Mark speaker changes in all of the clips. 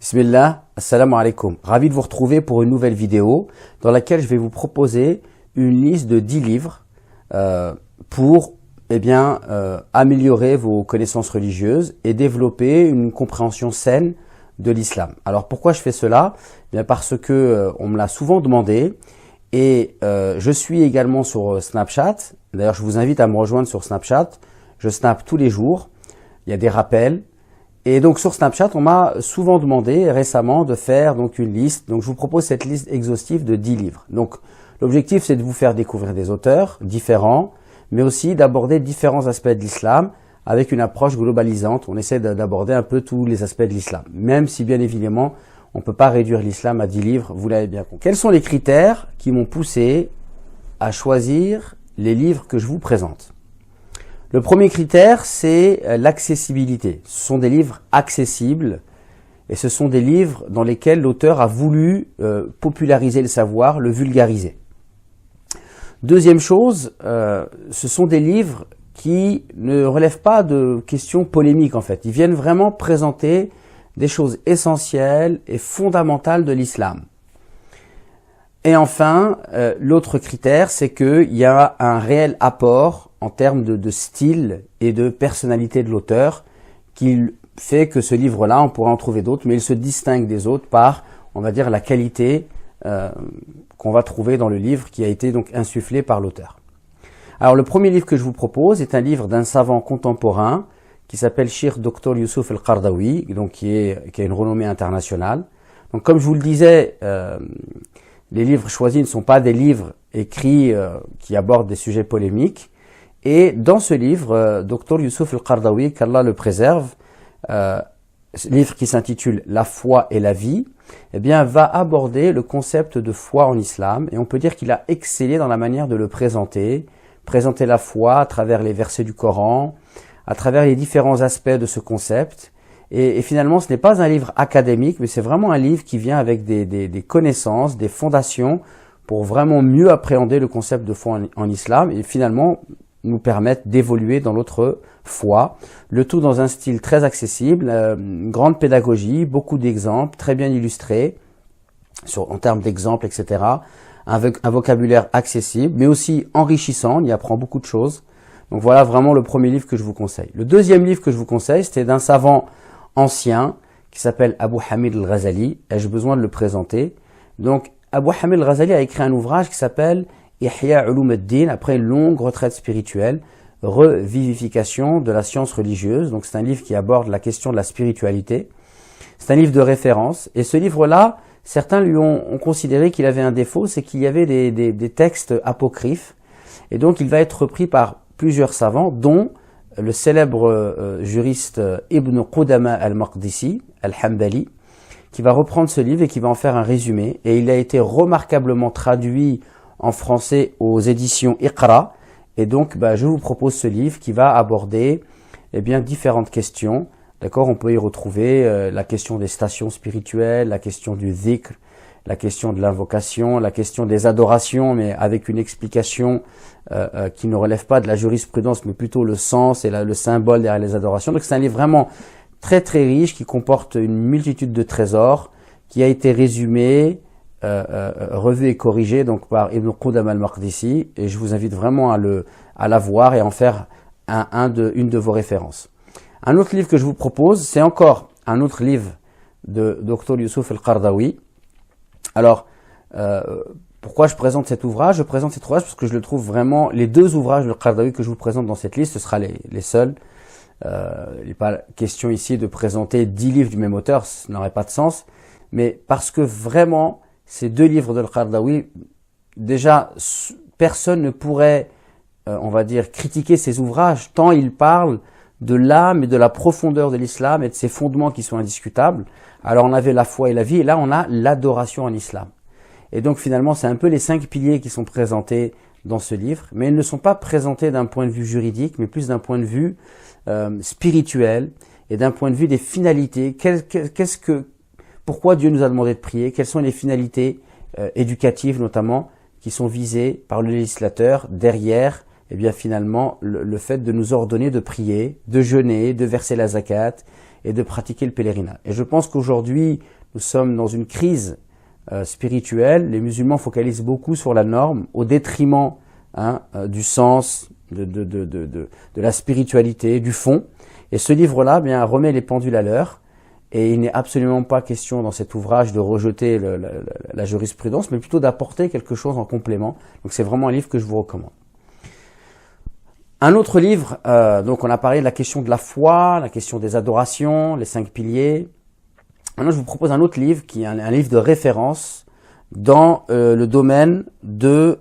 Speaker 1: Bismillah, assalamu alaikum. Ravi de vous retrouver pour une nouvelle vidéo dans laquelle je vais vous proposer une liste de 10 livres pour améliorer vos connaissances religieuses et développer une compréhension saine de l'islam. Alors pourquoi je fais cela? Bien parce que on me l'a souvent demandé et je suis également sur Snapchat. D'ailleurs, je vous invite à me rejoindre sur Snapchat. Je snap tous les jours. Il y a des rappels. Et donc sur Snapchat, on m'a souvent demandé récemment de faire donc une liste. Donc je vous propose cette liste exhaustive de 10 livres. Donc l'objectif, c'est de vous faire découvrir des auteurs différents, mais aussi d'aborder différents aspects de l'islam avec une approche globalisante. On essaie d'aborder un peu tous les aspects de l'islam, même si bien évidemment, on ne peut pas réduire l'islam à 10 livres, vous l'avez bien compris. Quels sont les critères qui m'ont poussé à choisir les livres que je vous présente? Le premier critère, c'est l'accessibilité. Ce sont des livres accessibles et ce sont des livres dans lesquels l'auteur a voulu populariser le savoir, le vulgariser. Deuxième chose, ce sont des livres qui ne relèvent pas de questions polémiques en fait. Ils viennent vraiment présenter des choses essentielles et fondamentales de l'islam. Et enfin, l'autre critère, c'est qu'il y a un réel apport en termes de style et de personnalité de l'auteur qui fait que ce livre-là, on pourra en trouver d'autres, mais il se distingue des autres par, on va dire, la qualité qu'on va trouver dans le livre qui a été donc insufflé par l'auteur. Alors le premier livre que je vous propose est un livre d'un savant contemporain qui s'appelle Cheikh Dr Youssouf Al-Qaradawi, donc qui a une renommée internationale. Donc comme je vous le disais, les livres choisis ne sont pas des livres écrits qui abordent des sujets polémiques. Et dans ce livre, Dr Youssouf Al-Qaradawi, qu'Allah le préserve, livre qui s'intitule La foi et la vie, eh bien, va aborder le concept de foi en islam. Et on peut dire qu'il a excellé dans la manière de le présenter la foi à travers les versets du Coran, à travers les différents aspects de ce concept. Et finalement, ce n'est pas un livre académique, mais c'est vraiment un livre qui vient avec des connaissances, des fondations pour vraiment mieux appréhender le concept de foi en islam et finalement nous permettre d'évoluer dans notre foi. Le tout dans un style très accessible, une grande pédagogie, beaucoup d'exemples, très bien illustrés en termes d'exemples, etc. Avec un vocabulaire accessible, mais aussi enrichissant, on y apprend beaucoup de choses. Donc voilà vraiment le premier livre que je vous conseille. Le deuxième livre que je vous conseille, c'était d'un savant ancien qui s'appelle Abu Hamid al-Ghazali. Ai-je besoin de le présenter? Donc Abu Hamid al-Ghazali a écrit un ouvrage qui s'appelle Ihya Ulum ad-Din, après une longue retraite spirituelle, revivification de la science religieuse. Donc c'est un livre qui aborde la question de la spiritualité. C'est un livre de référence. Et ce livre-là, certains lui ont considéré qu'il avait un défaut, c'est qu'il y avait des textes apocryphes. Et donc il va être repris par plusieurs savants, dont le célèbre juriste Ibn Qudama al-Maqdisi, al-Hanbali, qui va reprendre ce livre et qui va en faire un résumé. Et il a été remarquablement traduit en français aux éditions Iqra. Et donc, je vous propose ce livre qui va aborder différentes questions. D'accord, on peut y retrouver la question des stations spirituelles, la question du dhikr, la question de l'invocation, la question des adorations, mais avec une explication qui ne relève pas de la jurisprudence, mais plutôt le sens et le symbole derrière les adorations. Donc c'est un livre vraiment très très riche qui comporte une multitude de trésors, qui a été résumé, revu et corrigé donc par Ibn Qudama al-Maqdisi, et je vous invite vraiment à la voir et à en faire une de vos références. Un autre livre que je vous propose, c'est encore un autre livre de Dr Youssouf Al-Qaradawi. Alors, pourquoi je présente cet ouvrage? Je présente cet ouvrage parce que je le trouve vraiment, les deux ouvrages de Al-Qaradawi que je vous présente dans cette liste, ce sera les seuls. Il n'est pas question ici de présenter 10 livres du même auteur, ça n'aurait pas de sens. Mais parce que vraiment, ces deux livres de Al-Qaradawi, déjà, personne ne pourrait, on va dire, critiquer ces ouvrages, tant ils parlent de l'âme et de la profondeur de l'islam et de ses fondements qui sont indiscutables. Alors on avait la foi et la vie, et là on a l'adoration en islam. Et donc finalement c'est un peu les 5 piliers qui sont présentés dans ce livre, mais ils ne sont pas présentés d'un point de vue juridique, mais plus d'un point de vue spirituel et d'un point de vue des finalités. Pourquoi Dieu nous a demandé de prier? Quelles sont les finalités éducatives notamment qui sont visées par le législateur derrière finalement le fait de nous ordonner de prier, de jeûner, de verser la zakat et de pratiquer le pèlerinage. Et je pense qu'aujourd'hui, nous sommes dans une crise spirituelle. Les musulmans focalisent beaucoup sur la norme au détriment du sens, de la spiritualité, du fond. Et ce livre-là bien remet les pendules à l'heure. Et il n'est absolument pas question dans cet ouvrage de rejeter la jurisprudence, mais plutôt d'apporter quelque chose en complément. Donc c'est vraiment un livre que je vous recommande. Un autre livre, donc on a parlé de la question de la foi, la question des adorations, les 5 piliers. Maintenant je vous propose un autre livre qui est un livre de référence dans le domaine de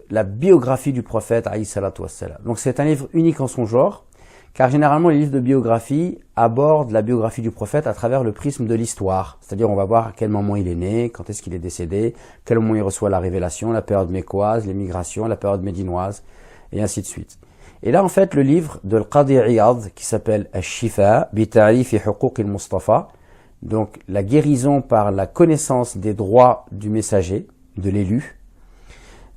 Speaker 1: la biographie du prophète alayhi salatu wassalam. Donc c'est un livre unique en son genre, car généralement les livres de biographie abordent la biographie du prophète à travers le prisme de l'histoire. C'est-à-dire on va voir à quel moment il est né, quand est-ce qu'il est décédé, quel moment il reçoit la révélation, la période mécoise, les migrations, la période médinoise, et ainsi de suite. Et là en fait le livre de Al-Qadi Iyad qui s'appelle Al-Shifa bi ta'rif huquq al-Mustafa, donc la guérison par la connaissance des droits du messager, de l'élu.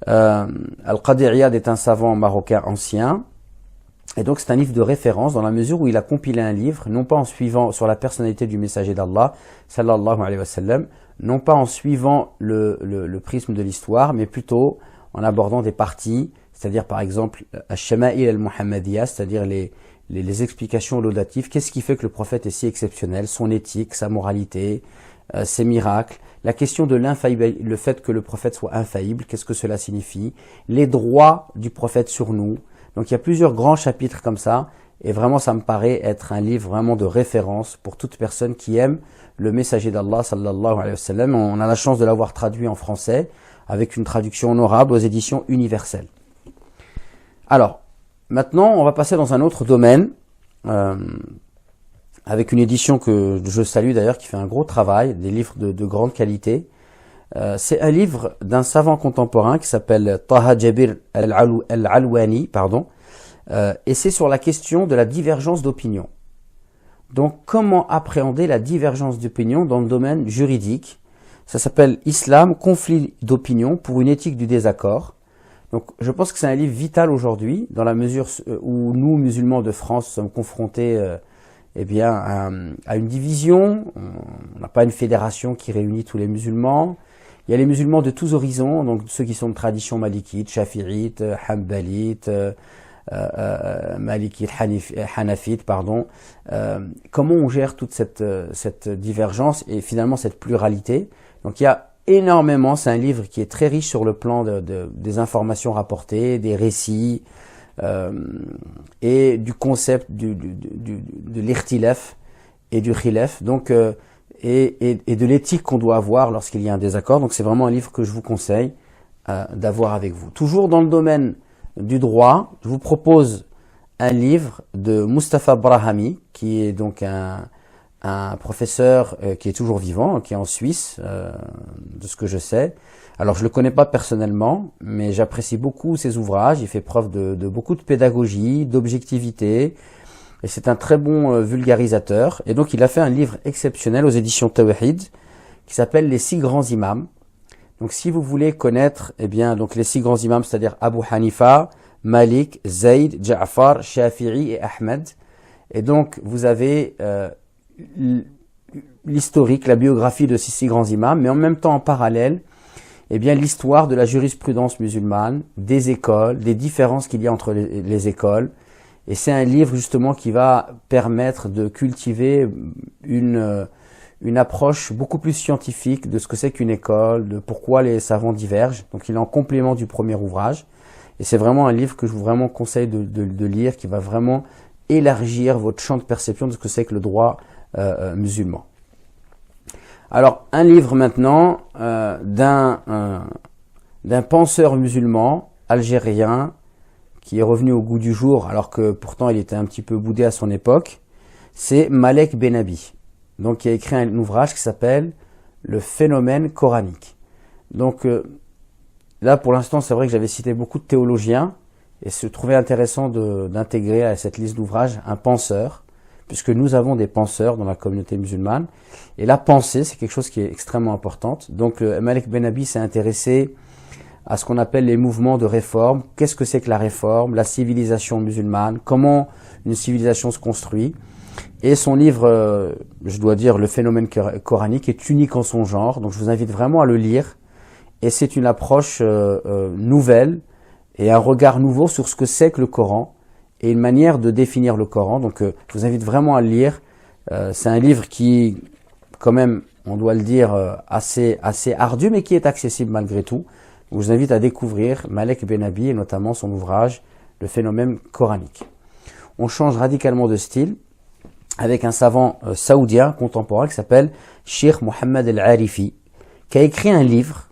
Speaker 1: Al-Qadi Iyad est un savant marocain ancien et donc c'est un livre de référence dans la mesure où il a compilé un livre non pas en suivant sur la personnalité du messager d'Allah sallallahu alayhi wa sallam, non pas en suivant le prisme de l'histoire, mais plutôt en abordant des parties, c'est-à-dire par exemple Al-Shama'il al-Muhammadiyya, c'est-à-dire les explications laudatives, qu'est-ce qui fait que le prophète est si exceptionnel, son éthique, sa moralité, ses miracles, la question de l'infaillibilité, le fait que le prophète soit infaillible, qu'est-ce que cela signifie, les droits du prophète sur nous. Donc il y a plusieurs grands chapitres comme ça, et vraiment ça me paraît être un livre vraiment de référence pour toute personne qui aime le messager d'Allah sallallahu alayhi wa sallam. On a la chance de l'avoir traduit en français, avec une traduction honorable aux éditions universelles. Alors, maintenant on va passer dans un autre domaine, avec une édition que je salue d'ailleurs, qui fait un gros travail, des livres de grande qualité. C'est un livre d'un savant contemporain qui s'appelle Taha Jabir Al-Alwani, et c'est sur la question de la divergence d'opinion. Donc, comment appréhender la divergence d'opinion dans le domaine juridique? Ça s'appelle Islam, conflit d'opinion pour une éthique du désaccord. Donc, je pense que c'est un livre vital aujourd'hui, dans la mesure où nous, musulmans de France, sommes confrontés à une division. On n'a pas une fédération qui réunit tous les musulmans. Il y a les musulmans de tous horizons, donc ceux qui sont de tradition malikite, shafi'ite, hanbalite, malikite, hanafite, comment on gère toute cette divergence et finalement cette pluralité? Donc il y a énormément, c'est un livre qui est très riche sur le plan des informations rapportées, des récits, et du concept de l'irtilaf et du khilaf, donc et de l'éthique qu'on doit avoir lorsqu'il y a un désaccord. Donc c'est vraiment un livre que je vous conseille d'avoir avec vous. Toujours dans le domaine du droit, je vous propose un livre de Mustafa Brahami, qui est donc un professeur qui est toujours vivant, qui est en Suisse, de ce que je sais. Alors je le connais pas personnellement, mais j'apprécie beaucoup ses ouvrages. Il fait preuve de beaucoup de pédagogie, d'objectivité, et c'est un très bon vulgarisateur. Et donc il a fait un livre exceptionnel aux éditions Tawhid qui s'appelle Les 6 grands imams. Donc si vous voulez connaître, donc les 6 grands imams, c'est-à-dire Abu Hanifa, Malik, Zayd, Ja'far, Shafi'i et Ahmed. Et donc vous avez l'historique, la biographie de ces 6 grands imams, mais en même temps en parallèle, l'histoire de la jurisprudence musulmane, des écoles, des différences qu'il y a entre les écoles. Et c'est un livre justement qui va permettre de cultiver une approche beaucoup plus scientifique de ce que c'est qu'une école, de pourquoi les savants divergent. Donc il est en complément du premier ouvrage. Et c'est vraiment un livre que je vous vraiment conseille de lire, qui va vraiment élargir votre champ de perception de ce que c'est que le droit musulman. Alors, un livre maintenant d'un penseur musulman algérien qui est revenu au goût du jour, alors que pourtant il était un petit peu boudé à son époque, c'est Malek Benabi, donc qui a écrit un ouvrage qui s'appelle Le phénomène coranique. Donc là, pour l'instant, c'est vrai que j'avais cité beaucoup de théologiens, et je trouvais intéressant d'intégrer à cette liste d'ouvrages un penseur, puisque nous avons des penseurs dans la communauté musulmane, et la pensée, c'est quelque chose qui est extrêmement importante. Donc Malek Benabi s'est intéressé à ce qu'on appelle les mouvements de réforme. Qu'est-ce que c'est que la réforme, la civilisation musulmane, comment une civilisation se construit. Et son livre, je dois dire, Le phénomène coranique, est unique en son genre. Donc je vous invite vraiment à le lire. Et c'est une approche nouvelle et un regard nouveau sur ce que c'est que le Coran et une manière de définir le Coran. Donc je vous invite vraiment à le lire. C'est un livre qui, quand même, on doit le dire, assez ardu, mais qui est accessible malgré tout. Je vous invite à découvrir Malek Benabi et notamment son ouvrage Le phénomène coranique. On change radicalement de style avec un savant saoudien contemporain qui s'appelle Cheikh Mohammed Al-Arifi, qui a écrit un livre,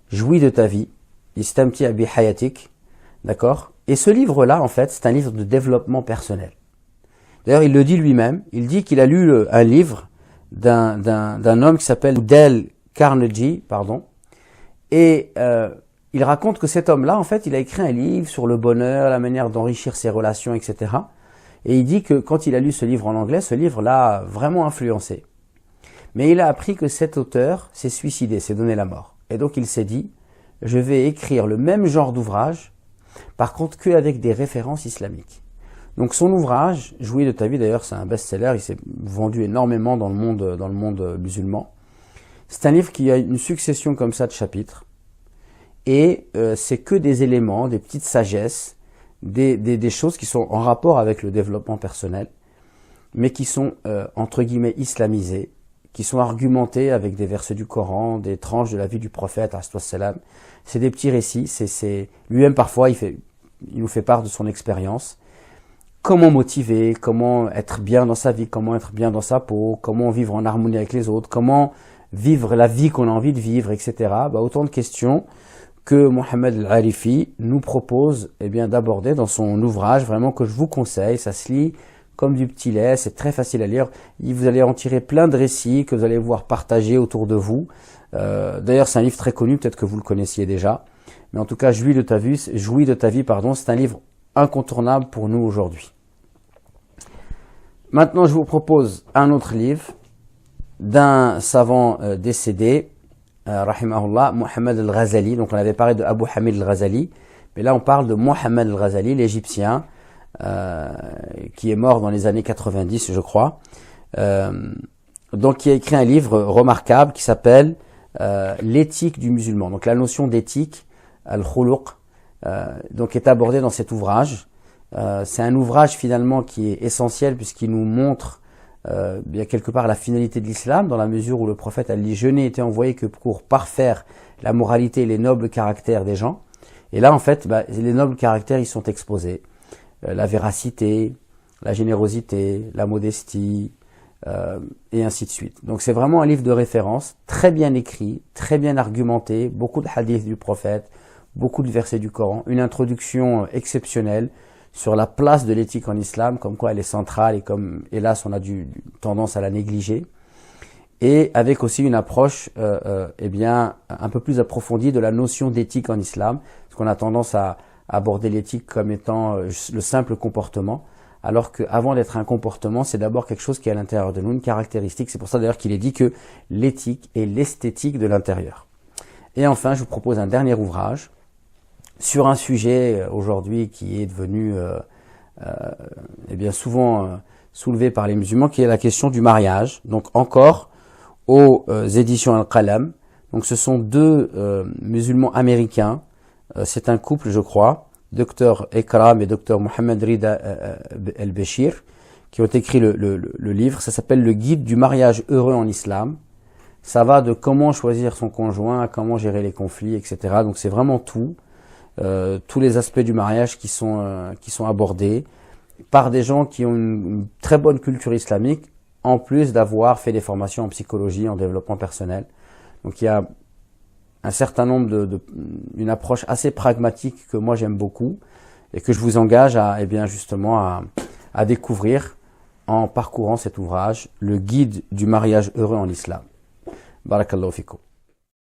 Speaker 1: Jouis de ta vie, Istamti Abi Hayatik, d'accord? Et ce livre-là, en fait, c'est un livre de développement personnel. D'ailleurs, il le dit lui-même, il dit qu'il a lu un livre d'un homme qui s'appelle Dale Carnegie, et il raconte que cet homme-là, en fait, il a écrit un livre sur le bonheur, la manière d'enrichir ses relations, etc. Et il dit que quand il a lu ce livre en anglais, ce livre l'a vraiment influencé. Mais il a appris que cet auteur s'est suicidé, s'est donné la mort. Et donc il s'est dit, je vais écrire le même genre d'ouvrage, par contre qu'avec des références islamiques. Donc son ouvrage, Jouis de ta vie, d'ailleurs c'est un best-seller, il s'est vendu énormément dans le monde musulman. C'est un livre qui a une succession comme ça de chapitres. Et c'est que des éléments, des petites sagesses, des choses qui sont en rapport avec le développement personnel, mais qui sont entre guillemets islamisées, qui sont argumentées avec des versets du Coran, des tranches de la vie du prophète, c'est des petits récits, lui-même parfois il nous fait part de son expérience. Comment motiver, comment être bien dans sa vie, comment être bien dans sa peau, comment vivre en harmonie avec les autres, comment vivre la vie qu'on a envie de vivre, etc. Autant de questions que Mohammed Al-Arifi nous propose d'aborder dans son ouvrage, vraiment que je vous conseille. Ça se lit comme du petit lait, c'est très facile à lire. Vous allez en tirer plein de récits que vous allez voir partager autour de vous. D'ailleurs, c'est un livre très connu, peut-être que vous le connaissiez déjà. Mais en tout cas, Jouis de ta vie, c'est un livre incontournable pour nous aujourd'hui. Maintenant, je vous propose un autre livre d'un savant décédé, rahimahullah, Mohammed Al-Ghazali. Donc on avait parlé de Abu Hamid Al-Ghazali, mais là on parle de Mohammed Al-Ghazali, l'Égyptien, qui est mort dans les années 90, je crois. Donc qui a écrit un livre remarquable qui s'appelle L'éthique du musulman. Donc la notion d'éthique, Al-Khuluq, donc est abordée dans cet ouvrage. C'est un ouvrage finalement qui est essentiel puisqu'il nous montre bien quelque part la finalité de l'islam, dans la mesure où le prophète a dit « Je n'ai été envoyé que pour parfaire la moralité et les nobles caractères des gens ». Et là en fait, les nobles caractères ils sont exposés. La véracité, la générosité, la modestie, et ainsi de suite. Donc c'est vraiment un livre de référence, très bien écrit, très bien argumenté, beaucoup de hadiths du prophète, beaucoup de versets du Coran, une introduction exceptionnelle sur la place de l'éthique en islam, comme quoi elle est centrale et comme hélas on a tendance à la négliger, et avec aussi une approche un peu plus approfondie de la notion d'éthique en islam, parce qu'on a tendance à aborder l'éthique comme étant le simple comportement, alors qu'avant d'être un comportement, c'est d'abord quelque chose qui est à l'intérieur de nous, une caractéristique. C'est pour ça d'ailleurs qu'il est dit que l'éthique est l'esthétique de l'intérieur. Et enfin, je vous propose un dernier ouvrage sur un sujet aujourd'hui qui est devenu souvent soulevé par les musulmans, qui est la question du mariage. Donc encore aux éditions Al-Qalam. Donc ce sont deux musulmans américains, c'est un couple je crois, Dr Ekram et Dr Mohammed Rida El-Béchir, qui ont écrit le livre. Ça s'appelle Le guide du mariage heureux en islam. Ça va de comment choisir son conjoint à comment gérer les conflits, etc. Donc c'est vraiment tout. Tous les aspects du mariage qui sont abordés par des gens qui ont une très bonne culture islamique, en plus d'avoir fait des formations en psychologie, en développement personnel. Donc il y a un certain nombre une approche assez pragmatique que moi j'aime beaucoup et que je vous engage à découvrir en parcourant cet ouvrage, Le guide du mariage heureux en islam. Barakallahu fikum.